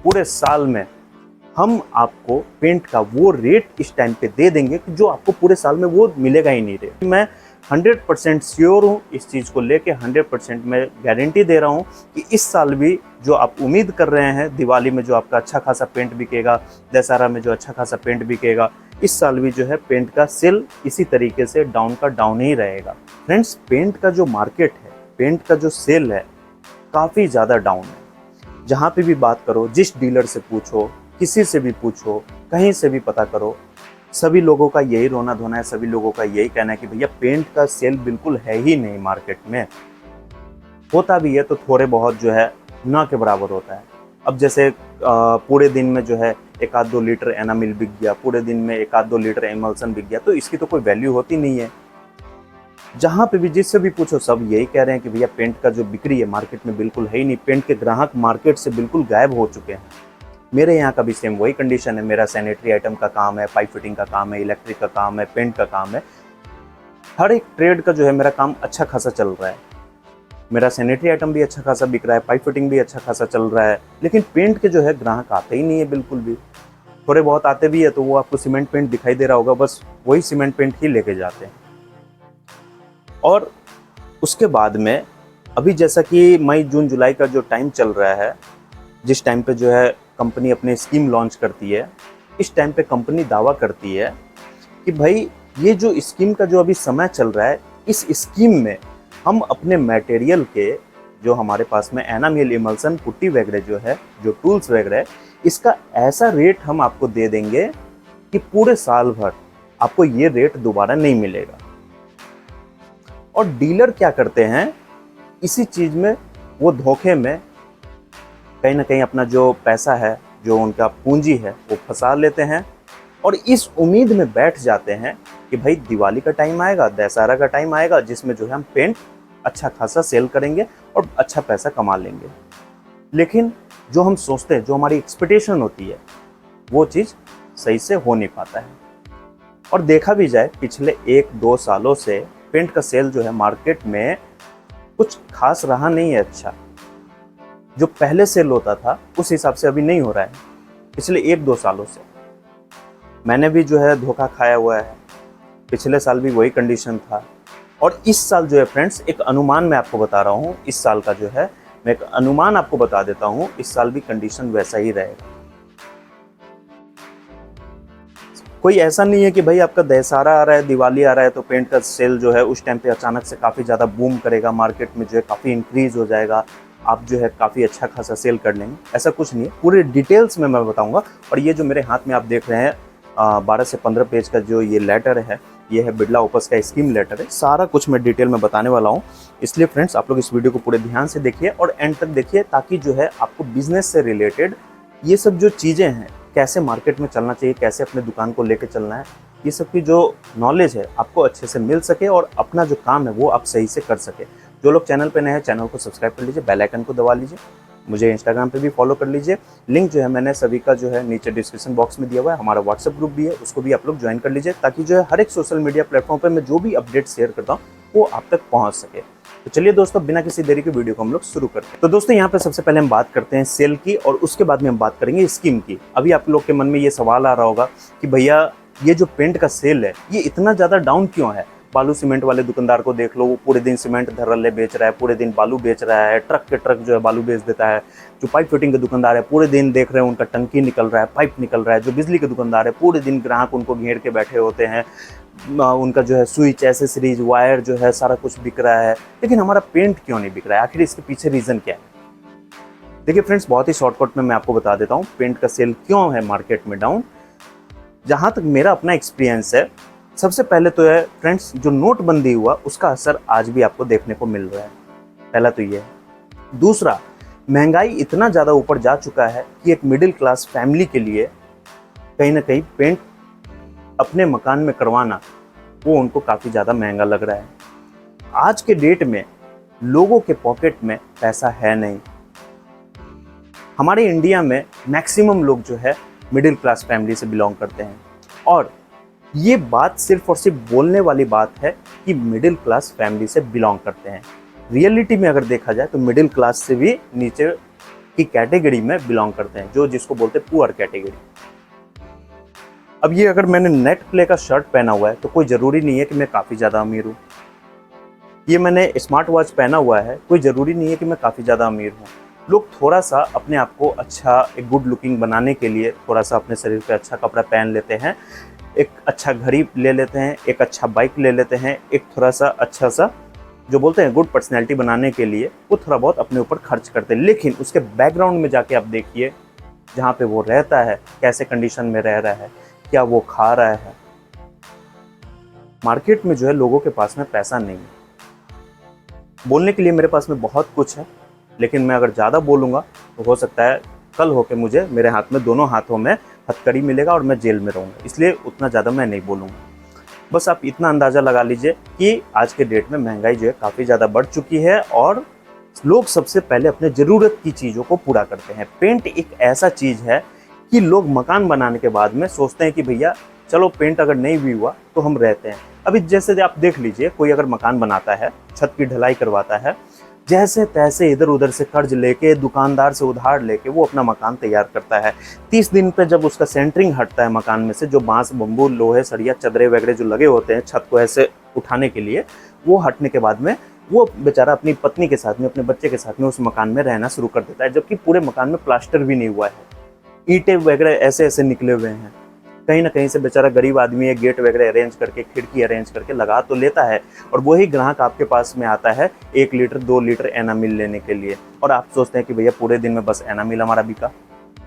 पूरे साल में हम आपको पेंट का वो रेट इस टाइम पे दे देंगे कि जो आपको पूरे साल में वो मिलेगा ही नहीं रेट। मैं 100% श्योर हूँ इस चीज़ को लेके, 100% मैं गारंटी दे रहा हूँ कि इस साल भी जो आप उम्मीद कर रहे हैं दिवाली में जो आपका अच्छा खासा पेंट बिकेगा, दशहरा में जो अच्छा खासा पेंट बिकेगा, इस साल भी जो है पेंट का सेल इसी तरीके से डाउन का डाउन ही रहेगा। फ्रेंड्स, पेंट का जो मार्केट है, पेंट का जो सेल है, काफ़ी ज़्यादा डाउन है। जहाँ पे भी बात करो, जिस डीलर से पूछो, किसी से भी पूछो, कहीं से भी पता करो, सभी लोगों का यही रोना धोना है, सभी लोगों का यही कहना है कि भैया पेंट का सेल बिल्कुल है ही नहीं मार्केट में। होता भी है तो थोड़े बहुत जो है ना के बराबर होता है। अब जैसे पूरे दिन में जो है 1-2 लीटर एनामिल बिक गया, पूरे दिन में 1-2 लीटर एमल्सन बिक गया, तो इसकी तो कोई वैल्यू होती नहीं है। जहाँ पे भी जिससे भी पूछो सब यही कह रहे हैं कि भैया पेंट का जो बिक्री है मार्केट में बिल्कुल है ही नहीं, पेंट के ग्राहक मार्केट से बिल्कुल गायब हो चुके हैं। मेरे यहाँ का भी सेम वही कंडीशन है। मेरा सैनिटरी आइटम का काम है, पाइप फिटिंग का काम है, इलेक्ट्रिक का काम है, पेंट का काम है। हर एक ट्रेड का जो है मेरा काम अच्छा खासा चल रहा है। मेरा सैनिटरी आइटम भी अच्छा खासा बिक रहा है, पाइप फिटिंग भी अच्छा खासा चल रहा है, लेकिन पेंट के जो है ग्राहक आते ही नहीं है बिल्कुल भी। थोड़े बहुत आते भी है तो वो आपको सीमेंट पेंट दिखाई दे रहा होगा, बस वही सीमेंट पेंट ही लेके जाते हैं। और उसके बाद में अभी जैसा कि मई जून जुलाई का जो टाइम चल रहा है, जिस टाइम पे जो है कंपनी अपनी स्कीम लॉन्च करती है, इस टाइम पे कंपनी दावा करती है कि भाई ये जो स्कीम का जो अभी समय चल रहा है, इस स्कीम में हम अपने मटेरियल के जो हमारे पास में एनामिल, इमल्सन, पुट्टी वगैरह जो है, जो टूल्स वगैरह है, इसका ऐसा रेट हम आपको दे देंगे कि पूरे साल भर आपको ये रेट दोबारा नहीं मिलेगा। और डीलर क्या करते हैं, इसी चीज़ में वो धोखे में कहीं ना कहीं अपना जो पैसा है, जो उनका पूंजी है, वो फंसा लेते हैं और इस उम्मीद में बैठ जाते हैं कि भाई दिवाली का टाइम आएगा, दशहरा का टाइम आएगा, जिसमें जो है हम पेंट अच्छा खासा सेल करेंगे और अच्छा पैसा कमा लेंगे। लेकिन जो हम सोचते हैं, जो हमारी एक्सपेक्टेशन होती है, वो चीज़ सही से हो नहीं पाता है। और देखा भी जाए पिछले 1-2 सालों से पेंट का सेल जो है मार्केट में कुछ खास रहा नहीं है अच्छा। जो पहले सेल होता था उस हिसाब से अभी नहीं हो रहा है पिछले 1-2 सालों से। मैंने भी जो है धोखा खाया हुआ है, पिछले साल भी वही कंडीशन था। और इस साल जो है फ्रेंड्स, एक अनुमान मैं आपको बता रहा हूँ, इस साल का जो है मैं एक अनुमान आपको बता देता हूँ, इस साल भी कंडीशन वैसा ही रहेगा। कोई ऐसा नहीं है कि भाई आपका दशहरा आ रहा है, दिवाली आ रहा है तो पेंट का सेल जो है उस टाइम पे अचानक से काफ़ी ज़्यादा बूम करेगा, मार्केट में जो है काफ़ी इंक्रीज हो जाएगा, आप जो है काफ़ी अच्छा खासा सेल कर लेंगे। ऐसा कुछ नहीं है, पूरे डिटेल्स में मैं बताऊंगा। और ये जो मेरे हाथ में आप देख रहे हैं 12 से 15 पेज का जो ये लेटर है, ये है बिरला ओपस का स्कीम लेटर है। सारा कुछ मैं डिटेल में बताने वाला हूँ, इसलिए फ्रेंड्स आप लोग इस वीडियो को पूरे ध्यान से देखिए और एंड तक देखिए, ताकि जो है आपको बिजनेस से रिलेटेड ये सब जो चीज़ें हैं, कैसे मार्केट में चलना चाहिए, कैसे अपने दुकान को लेकर चलना है, ये सब की जो नॉलेज है आपको अच्छे से मिल सके और अपना जो काम है वो आप सही से कर सके। जो लोग चैनल पे नए हैं, चैनल को सब्सक्राइब कर लीजिए, बेल आइकन को दबा लीजिए, मुझे इंस्टाग्राम पे भी फॉलो कर लीजिए। लिंक जो है मैंने सभी का जो है नीचे डिस्क्रिप्शन बॉक्स में दिया हुआ है। हमारा व्हाट्सएप ग्रुप भी है, उसको भी आप लोग ज्वाइन कर लीजिए, ताकि जो है हर एक सोशल मीडिया प्लेटफॉर्म पर मैं जो भी अपडेट शेयर करता हूँ वो आप तक पहुँच सके। तो चलिए दोस्तों, बिना किसी देरी के वीडियो को हम लोग शुरू करते हैं। तो दोस्तों यहाँ पे सबसे पहले हम बात करते हैं सेल की, और उसके बाद में हम बात करेंगे स्कीम की। अभी आप लोग के मन में ये सवाल आ रहा होगा कि भैया ये जो पेंट का सेल है ये इतना ज़्यादा डाउन क्यों है। बालू सीमेंट वाले दुकानदार को देख लो, वो पूरे दिन सीमेंट धरल्ले बेच रहा है, पूरे दिन बालू बेच रहा है, ट्रक के ट्रक जो है बालू बेच देता है। जो पाइप फिटिंग के दुकानदार है, पूरे दिन देख रहे हैं उनका टंकी निकल रहा है, पाइप निकल रहा है। जो बिजली के दुकानदार है, पूरे दिन ग्राहक उनको घेर के बैठे होते हैं, उनका जो है स्विच, एसेसरीज, वायर जो है सारा कुछ बिक रहा है, लेकिन हमारा पेंट क्यों नहीं बिक रहा है। आखिर इसके पीछे रीज़न क्या है? देखिए फ्रेंड्स, बहुत ही शॉर्टकट में मैं आपको बता देता हूँ पेंट का सेल क्यों है मार्केट में डाउन। जहाँ तक मेरा अपना एक्सपीरियंस है, सबसे पहले तो है फ्रेंड्स, जो नोटबंदी हुआ उसका असर आज भी आपको देखने को मिल रहा है। पहला तो ये है। दूसरा, महंगाई इतना ज़्यादा ऊपर जा चुका है कि एक मिडिल क्लास फैमिली के लिए कहीं ना कहीं पेंट अपने मकान में करवाना वो उनको काफ़ी ज़्यादा महंगा लग रहा है। आज के डेट में लोगों के पॉकेट में पैसा है नहीं। हमारे इंडिया में मैक्सिमम लोग जो है मिडिल क्लास फैमिली से बिलोंग करते हैं, और ये बात सिर्फ और सिर्फ बोलने वाली बात है कि मिडिल क्लास फैमिली से बिलोंग करते हैं। रियलिटी में अगर देखा जाए तो मिडिल क्लास से भी नीचे की कैटेगरी में बिलोंग करते हैं, जो जिसको बोलते हैं पुअर कैटेगरी। अब ये अगर मैंने नेट प्ले का शर्ट पहना हुआ है तो कोई ज़रूरी नहीं है कि मैं काफ़ी ज़्यादा अमीर हूँ। ये मैंने स्मार्ट वॉच पहना हुआ है, कोई ज़रूरी नहीं है कि मैं काफ़ी ज़्यादा अमीर हूँ। लोग थोड़ा सा अपने आप को अच्छा, एक गुड लुकिंग बनाने के लिए थोड़ा सा अपने शरीर पे अच्छा कपड़ा पहन लेते हैं, एक अच्छा घड़ी ले लेते हैं, एक अच्छा बाइक ले लेते हैं, एक थोड़ा सा अच्छा सा जो बोलते हैं गुड पर्सनैलिटी बनाने के लिए वो थोड़ा बहुत अपने ऊपर खर्च करते हैं। लेकिन उसके बैकग्राउंड में जाके आप देखिए, जहाँ पे वो रहता है, कैसे कंडीशन में रह रहा है, क्या वो खा रहा है। मार्केट में जो है लोगों के पास में पैसा नहीं है। बोलने के लिए मेरे पास में बहुत कुछ है, लेकिन मैं अगर ज़्यादा बोलूँगा तो हो सकता है कल होके मुझे मेरे हाथ में, दोनों हाथों में हथकड़ी मिलेगा और मैं जेल में रहूँगा। इसलिए उतना ज़्यादा मैं नहीं बोलूँगा। बस आप इतना अंदाज़ा लगा लीजिए कि आज के डेट में महंगाई जो है काफ़ी ज़्यादा बढ़ चुकी है और लोग सबसे पहले अपने ज़रूरत की चीज़ों को पूरा करते हैं। पेंट एक ऐसा चीज़ है कि लोग मकान बनाने के बाद में सोचते हैं कि भैया चलो पेंट अगर नहीं भी हुआ तो हम रहते हैं। अभी जैसे आप देख लीजिए, कोई अगर मकान बनाता है, छत की ढलाई करवाता है, जैसे तैसे इधर उधर से कर्ज लेके, दुकानदार से उधार लेके वो अपना मकान तैयार करता है। 30 दिन पे जब उसका सेंटरिंग हटता है मकान में से, जो बांस, बम्बू, लोहे, सरिया, चदरे वगैरह जो लगे होते हैं छत को ऐसे उठाने के लिए, वो हटने के बाद में वो बेचारा अपनी पत्नी के साथ में, अपने बच्चे के साथ में उस मकान में रहना शुरू कर देता है, जबकि पूरे मकान में प्लास्टर भी नहीं हुआ है, ईंटें वगैरह ऐसे ऐसे निकले हुए हैं। कहीं ना कहीं से बेचारा गरीब आदमी है, गेट वगैरह अरेंज करके, खिड़की अरेंज करके लगा तो लेता है, और वही ग्राहक आपके पास में आता है 1 लीटर 2 लीटर एनामिल लेने के लिए, और आप सोचते हैं कि भैया पूरे दिन में बस एनामिल हमारा बिका,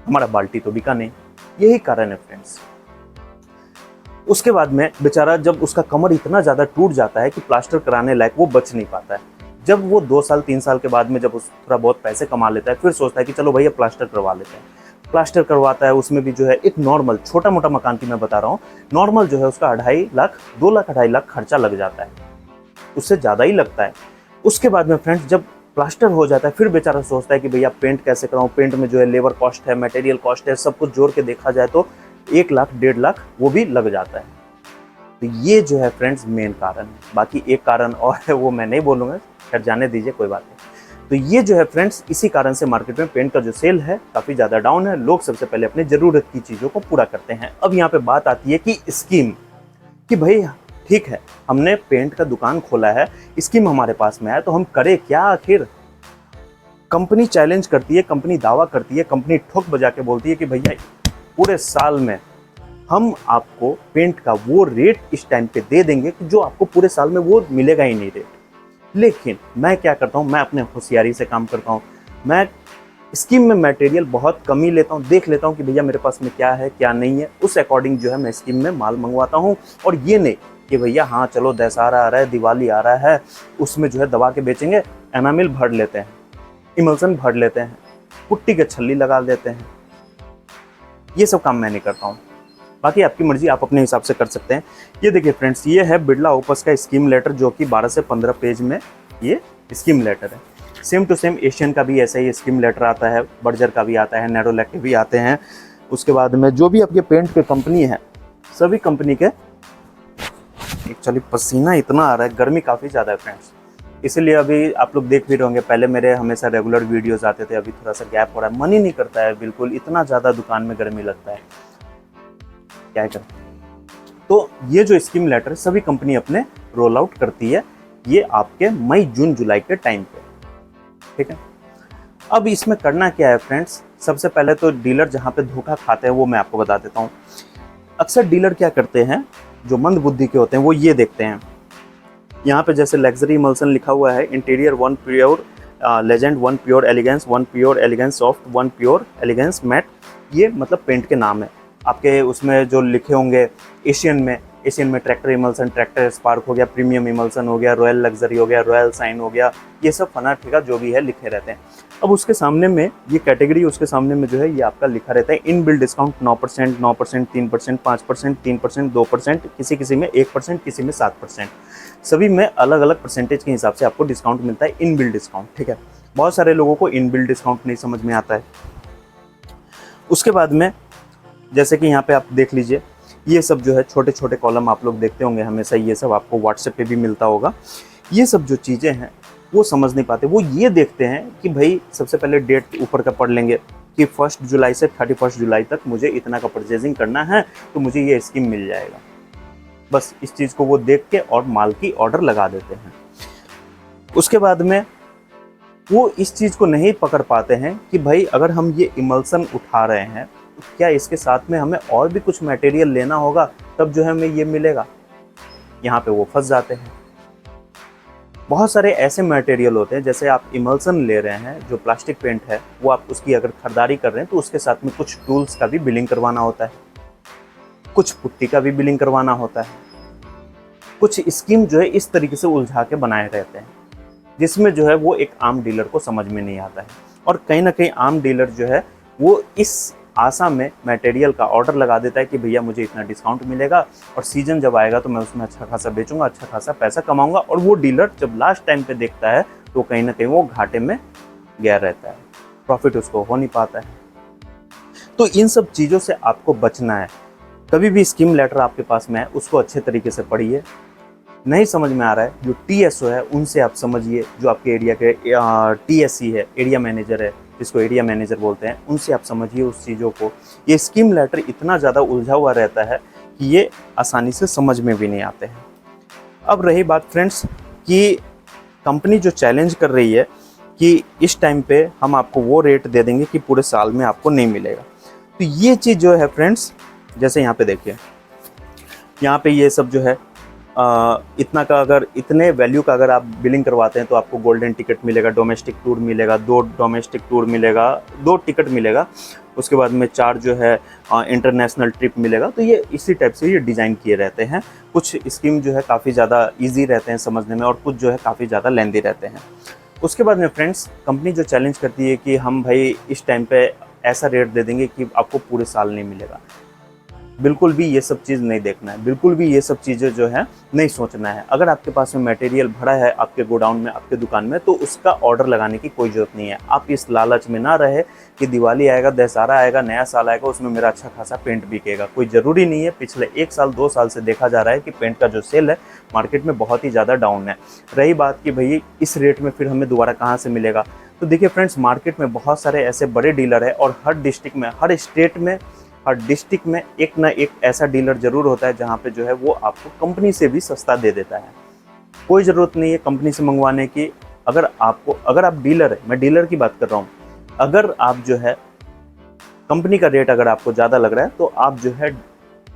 हमारा बाल्टी तो बिका नहीं। यही कारण है फ्रेंड्स। उसके बाद में बेचारा जब उसका कमर इतना ज़्यादा टूट जाता है कि प्लास्टर कराने लायक वो बच नहीं पाता है, जब वो 2 साल 3 साल के बाद में जब उस थोड़ा बहुत पैसे कमा लेता है, फिर सोचता है कि चलो भैया प्लास्टर करवा लेते हैं। प्लास्टर करवाता है, उसमें भी जो है एक नॉर्मल छोटा मोटा मकान की मैं बता रहा हूँ, नॉर्मल जो है उसका 2.5 लाख 2 लाख 2.5 लाख खर्चा लग जाता है, उससे ज़्यादा ही लगता है। उसके बाद में फ्रेंड्स जब प्लास्टर हो जाता है, फिर बेचारा सोचता है कि भैया पेंट कैसे कराऊँ, पेंट में जो है लेबर कॉस्ट है, मटेरियल कॉस्ट है, सब कुछ जोड़ के देखा जाए तो 1 लाख 1.5 लाख वो भी लग जाता है। तो ये जो है फ्रेंड्स मेन कारण है। बाकी एक कारण और है, वो मैं नहीं बोलूँगा, खैर जाने दीजिए, कोई बात नहीं। तो ये जो है फ्रेंड्स, इसी कारण से मार्केट में पेंट का जो सेल है काफ़ी ज़्यादा डाउन है। लोग सबसे पहले अपने ज़रूरत की चीज़ों को पूरा करते हैं। अब यहाँ पे बात आती है कि स्कीम, कि भाई ठीक है हमने पेंट का दुकान खोला है, स्कीम हमारे पास में है, तो हम करें क्या आखिर। कंपनी चैलेंज करती है, कंपनी दावा करती है, कंपनी ठोक बजा के बोलती है कि भैया पूरे साल में हम आपको पेंट का वो रेट इस टाइम पे दे देंगे कि जो आपको पूरे साल में वो मिलेगा ही नहीं रेट। लेकिन मैं क्या करता हूँ, मैं अपने होशियारी से काम करता हूँ, मैं स्कीम में मटेरियल बहुत कम ही लेता हूँ, देख लेता हूँ कि भैया मेरे पास में क्या है क्या नहीं है, उस अकॉर्डिंग जो है मैं स्कीम में माल मंगवाता हूँ। और ये नहीं कि भैया हाँ चलो दशहरा आ रहा है, दिवाली आ रहा है, उसमें जो है दबा के बेचेंगे, एनामिल भर लेते हैं, इमल्सन भर लेते हैं, पुट्टी के छल्ली लगा देते हैं। ये सब काम मैं नहीं करता हूँ। बाकी आपकी मर्जी, आप अपने हिसाब से कर सकते हैं। ये देखिए फ्रेंड्स, ये है बिरला ओपस का स्कीम लेटर, जो कि 12 से 15 पेज में ये स्कीम लेटर है। सेम टू सेम एशियन का भी ऐसा ही स्कीम लेटर आता है, बर्जर का भी आता है, नेरोलैक के भी आते हैं। उसके बाद में जो भी आपके पेंट के कंपनी है, सभी कंपनी के, एक्चुअली पसीना इतना आ रहा है, गर्मी काफ़ी ज़्यादा है फ्रेंड्स, इसीलिए अभी आप लोग देख भी रहे होंगे, पहले मेरे हमेशा रेगुलर वीडियोज़ आते थे, अभी थोड़ा सा गैप हो रहा है, मन ही नहीं करता है बिल्कुल, इतना ज़्यादा दुकान में गर्मी लगता है, क्या करें। तो ये जो स्कीम लेटर सभी कंपनी अपने रोल आउट करती है, ये आपके मई जून जुलाई के टाइम पे, ठीक है। अब इसमें करना क्या है फ्रेंड्स, सबसे पहले तो डीलर जहाँ पे धोखा खाते हैं वो मैं आपको बता देता हूँ। अक्सर डीलर क्या करते हैं, जो मंद बुद्धि के होते हैं, वो ये देखते हैं, यहाँ पे जैसे लग्जरी इमल्सन लिखा हुआ है, interior 1 pure legend, 1 pure elegance, 1 pure elegance soft, 1 pure elegance matte, ये मतलब पेंट के नाम है। आपके उसमें जो लिखे होंगे एशियन में ट्रैक्टर इमल्सन, ट्रैक्टर स्पार्क हो गया, प्रीमियम इमल्सन हो गया, रॉयल लग्जरी हो गया, रॉयल साइन हो गया, ये सब फना ठिका जो भी है लिखे रहते हैं। अब उसके सामने में ये कैटेगरी, उसके सामने में जो है ये आपका लिखा रहता है इन बिल डिस्काउंट 9%, 9%, 3%, 5%, 3%, 2%, किसी किसी में 1%, किसी में 7%, सभी में अलग अलग परसेंटेज के हिसाब से आपको डिस्काउंट मिलता है, इन बिल डिस्काउंट, ठीक है। बहुत सारे लोगों को इन बिल डिस्काउंट नहीं समझ में आता है। उसके बाद में जैसे कि यहाँ पे आप देख लीजिए, ये सब जो है छोटे छोटे कॉलम आप लोग देखते होंगे हमेशा, ये सब आपको व्हाट्सएप पे भी मिलता होगा। ये सब जो चीज़ें हैं वो समझ नहीं पाते। वो ये देखते हैं कि भाई सबसे पहले डेट ऊपर का पढ़ लेंगे कि 1 जुलाई से 31 जुलाई तक मुझे इतना का परचेजिंग करना है तो मुझे ये स्कीम मिल जाएगा। बस इस चीज़ को वो देख के और माल की ऑर्डर लगा देते हैं। उसके बाद में वो इस चीज़ को नहीं पकड़ पाते हैं कि भाई अगर हम ये इमल्सन उठा रहे हैं तो क्या इसके साथ में हमें और भी कुछ मटेरियल लेना होगा तब जो है हमें ये मिलेगा। यहाँ पे वो फंस जाते हैं। बहुत सारे ऐसे मटेरियल होते हैं, जैसे आप इमल्सन ले रहे हैं जो प्लास्टिक पेंट है, वो आप उसकी अगर खरीदारी कर रहे हैं तो उसके साथ में कुछ टूल्स का भी बिलिंग करवाना होता है, कुछ पुट्टी का भी बिलिंग करवाना होता है, कुछ स्कीम जो है इस तरीके से उलझा के बनाए रहते हैं जिसमें जो है वो एक आम डीलर को समझ में नहीं आता है। और कहीं ना कहीं आम डीलर जो है वो इस आशा में मटेरियल का ऑर्डर लगा देता है कि भैया मुझे इतना डिस्काउंट मिलेगा और सीजन जब आएगा तो मैं उसमें अच्छा खासा बेचूंगा, अच्छा खासा पैसा कमाऊंगा। और वो डीलर जब लास्ट टाइम पे देखता है तो कहीं ना कहीं वो घाटे में गया रहता है, प्रॉफिट उसको हो नहीं पाता है। तो इन सब चीज़ों से आपको बचना है। कभी भी स्कीम लेटर आपके पास में है उसको अच्छे तरीके से पढ़िए। नहीं समझ में आ रहा है जो TSO है उनसे आप समझिए, जो आपके एरिया के TSC है, एरिया मैनेजर है, जिसको एरिया मैनेजर बोलते हैं, उनसे आप समझिए उस चीज़ों को। ये स्कीम लेटर इतना ज़्यादा उलझा हुआ रहता है कि ये आसानी से समझ में भी नहीं आते हैं। अब रही बात फ्रेंड्स कि कंपनी जो चैलेंज कर रही है कि इस टाइम पे हम आपको वो रेट दे देंगे कि पूरे साल में आपको नहीं मिलेगा, तो ये चीज़ जो है फ्रेंड्स, जैसे यहाँ पे देखिए, यहाँ पे ये सब जो है इतना का अगर इतने वैल्यू का अगर आप बिलिंग करवाते हैं तो आपको गोल्डन टिकट मिलेगा, डोमेस्टिक टूर मिलेगा, 2 डोमेस्टिक टूर मिलेगा, 2 टिकट मिलेगा, उसके बाद में 4 जो है इंटरनेशनल ट्रिप मिलेगा। तो ये इसी टाइप से ये डिज़ाइन किए रहते हैं। कुछ स्कीम जो है काफ़ी ज़्यादा इजी रहते हैं समझने में और कुछ जो है काफ़ी ज़्यादा लेंदी रहते हैं। उसके बाद में फ्रेंड्स कंपनी जो चैलेंज करती है कि हम भाई इस टाइम पे ऐसा रेट दे देंगे कि आपको पूरे साल नहीं मिलेगा। बिल्कुल भी ये सब चीज़ नहीं देखना है, बिल्कुल भी ये सब चीज़ें जो है नहीं सोचना है। अगर आपके पास में मटेरियल भरा है आपके गोडाउन में, आपके दुकान में, तो उसका ऑर्डर लगाने की कोई ज़रूरत नहीं है। आप इस लालच में ना रहे कि दिवाली आएगा, दशहरा आएगा, नया साल आएगा, उसमें मेरा अच्छा खासा पेंट बिकेगा। कोई ज़रूरी नहीं है। पिछले 1 साल 2 साल से देखा जा रहा है कि पेंट का जो सेल है मार्केट में बहुत ही ज़्यादा डाउन है। रही बात कि भई इस रेट में फिर हमें दोबारा कहाँ से मिलेगा, तो देखिए फ्रेंड्स मार्केट में बहुत सारे ऐसे बड़े डीलर है और हर डिस्ट्रिक्ट में, हर स्टेट में, हर डिस्ट्रिक्ट में एक ना एक ऐसा डीलर जरूर होता है जहाँ पे जो है वो आपको कंपनी से भी सस्ता दे देता है। कोई ज़रूरत नहीं है कंपनी से मंगवाने की। अगर आप डीलर है, मैं डीलर की बात कर रहा हूँ, अगर आप जो है कंपनी का रेट अगर आपको ज़्यादा लग रहा है तो आप जो है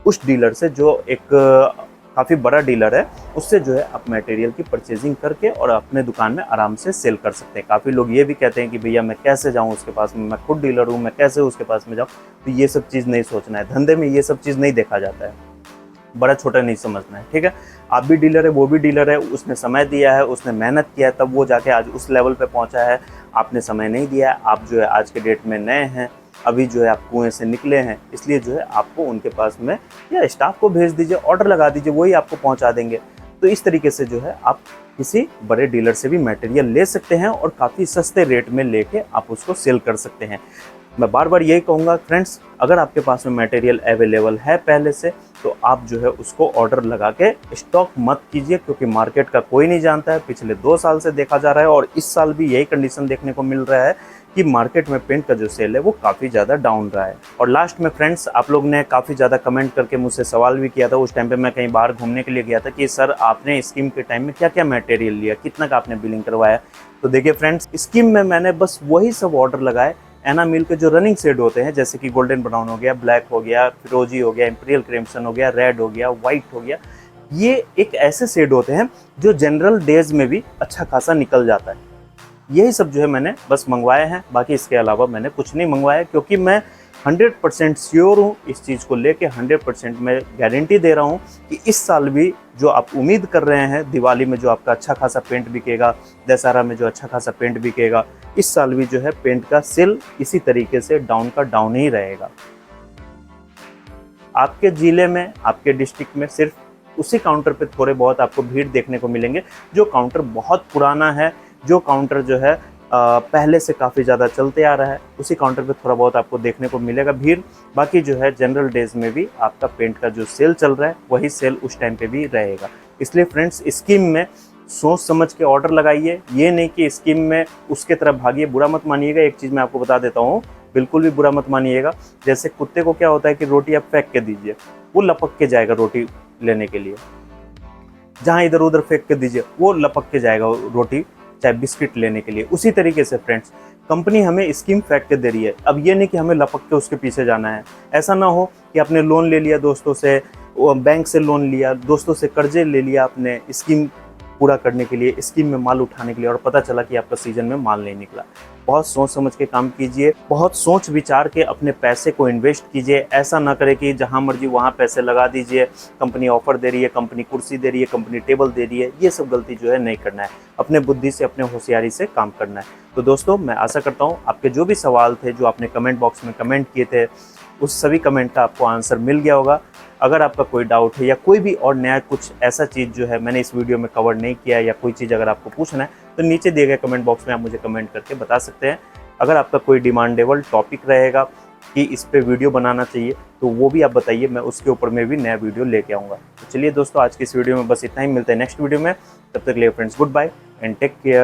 उस डीलर से, जो एक काफ़ी बड़ा डीलर है, उससे जो है आप मटेरियल की परचेजिंग करके और अपने दुकान में आराम से सेल कर सकते हैं। काफ़ी लोग ये भी कहते हैं कि भैया मैं कैसे जाऊं उसके पास में, मैं खुद डीलर हूं, मैं कैसे उसके पास में जाऊं। तो ये सब चीज़ नहीं सोचना है, धंधे में ये सब चीज़ नहीं देखा जाता है, बड़ा छोटा नहीं समझना है, ठीक है। आप भी डीलर है, वो भी डीलर है, उसने समय दिया है, उसने मेहनत किया है, तब वो जाके आज उस लेवल पे पहुंचा है। आपने समय नहीं दिया है, आप जो है आज के डेट में नए हैं, अभी जो है आप कुएं से निकले हैं, इसलिए जो है आपको उनके पास में या स्टाफ को भेज दीजिए, ऑर्डर लगा दीजिए, वही आपको पहुंचा देंगे। तो इस तरीके से जो है आप किसी बड़े डीलर से भी मटेरियल ले सकते हैं और काफ़ी सस्ते रेट में लेके आप उसको सेल कर सकते हैं। मैं बार बार यही कहूँगा फ्रेंड्स, अगर आपके पास में मटेरियल अवेलेबल है पहले से, तो आप जो है उसको ऑर्डर लगा के स्टॉक मत कीजिए, क्योंकि मार्केट का कोई नहीं जानता है। पिछले 2 साल से देखा जा रहा है और इस साल भी यही कंडीशन देखने को मिल रहा है कि मार्केट में पेंट का जो सेल है वो काफ़ी ज़्यादा डाउन रहा है। और लास्ट में फ्रेंड्स आप लोग ने काफ़ी ज़्यादा कमेंट करके मुझसे सवाल भी किया था, उस टाइम पे मैं कहीं बाहर घूमने के लिए गया था, कि सर आपने स्कीम के टाइम में क्या क्या मटेरियल लिया, कितना का आपने बिलिंग करवाया। तो देखिए फ्रेंड्स, स्कीम में मैंने बस वही सब ऑर्डर लगाए। एनामिल के जो रनिंग शेड होते हैं, जैसे कि गोल्डन ब्राउन हो गया, ब्लैक हो गया, फिरोजी हो गया, इंपीरियल क्रिम्सन हो गया, रेड हो गया, व्हाइट हो गया, ये एक ऐसे शेड होते हैं जो जनरल डेज में भी अच्छा खासा निकल जाता है। यही सब जो है मैंने बस मंगवाए हैं, बाकी इसके अलावा मैंने कुछ नहीं मंगवाया, क्योंकि मैं 100% श्योर हूँ इस चीज़ को लेके। 100% मैं गारंटी दे रहा हूँ कि इस साल भी जो आप उम्मीद कर रहे हैं, दिवाली में जो आपका अच्छा खासा पेंट बिकेगा, दशहरा में जो अच्छा खासा पेंट बिकेगा, इस साल भी जो है पेंट का सेल इसी तरीके से डाउन का डाउन ही रहेगा। आपके ज़िले में, आपके डिस्ट्रिक्ट में सिर्फ उसी काउंटर पे थोड़े बहुत आपको भीड़ देखने को मिलेंगे, जो काउंटर बहुत पुराना है, जो काउंटर जो है पहले से काफ़ी ज़्यादा चलते आ रहा है, उसी काउंटर पे थोड़ा बहुत आपको देखने को मिलेगा भीड़। बाकी जो है जनरल डेज में भी आपका पेंट का जो सेल चल रहा है वही सेल उस टाइम पे भी रहेगा। इसलिए फ्रेंड्स, स्कीम में सोच समझ के ऑर्डर लगाइए, ये नहीं कि स्कीम में उसके तरफ भागिए। बुरा मत मानिएगा, एक चीज़ मैं आपको बता देता हूँ, बिल्कुल भी बुरा मत मानिएगा। जैसे कुत्ते को क्या होता है कि रोटी आप फेंक के दीजिए, वो लपक के जाएगा रोटी लेने के लिए, जहाँ इधर उधर फेंक के दीजिए वो लपक के जाएगा रोटी चाहे बिस्किट लेने के लिए। उसी तरीके से फ्रेंड्स, कंपनी हमें स्कीम फेंक के दे रही है, अब ये नहीं कि हमें लपक के उसके पीछे जाना है। ऐसा ना हो कि आपने लोन ले लिया दोस्तों से, बैंक से लोन लिया, दोस्तों से कर्जे ले लिया आपने स्कीम पूरा करने के लिए, स्कीम में माल उठाने के लिए, और पता चला कि आपका सीजन में माल नहीं निकला। बहुत सोच समझ के काम कीजिए, बहुत सोच विचार के अपने पैसे को इन्वेस्ट कीजिए। ऐसा ना करें कि जहां मर्जी वहां पैसे लगा दीजिए, कंपनी ऑफर दे रही है, कंपनी कुर्सी दे रही है, कंपनी टेबल दे रही है, ये सब गलती जो है नहीं करना है। अपने बुद्धि से, अपने होशियारी से काम करना है। तो दोस्तों, मैं आशा करता हूँ आपके जो भी सवाल थे, जो आपने कमेंट बॉक्स में कमेंट किए थे, उस सभी कमेंट का आपको आंसर मिल गया होगा। अगर आपका कोई डाउट है या कोई भी और नया कुछ ऐसा चीज़ जो है मैंने इस वीडियो में कवर नहीं किया, या कोई चीज़ अगर आपको पूछना है, तो नीचे दिए गए कमेंट बॉक्स में आप मुझे कमेंट करके बता सकते हैं। अगर आपका कोई डिमांडेबल टॉपिक रहेगा कि इस पे वीडियो बनाना चाहिए, तो वो भी आप बताइए, मैं उसके ऊपर में भी नया वीडियो लेके आऊँगा। तो चलिए दोस्तों, आज की इस वीडियो में बस इतना ही। मिलते हैं नेक्स्ट वीडियो में, तब तक के लिए friends, good bye and take care.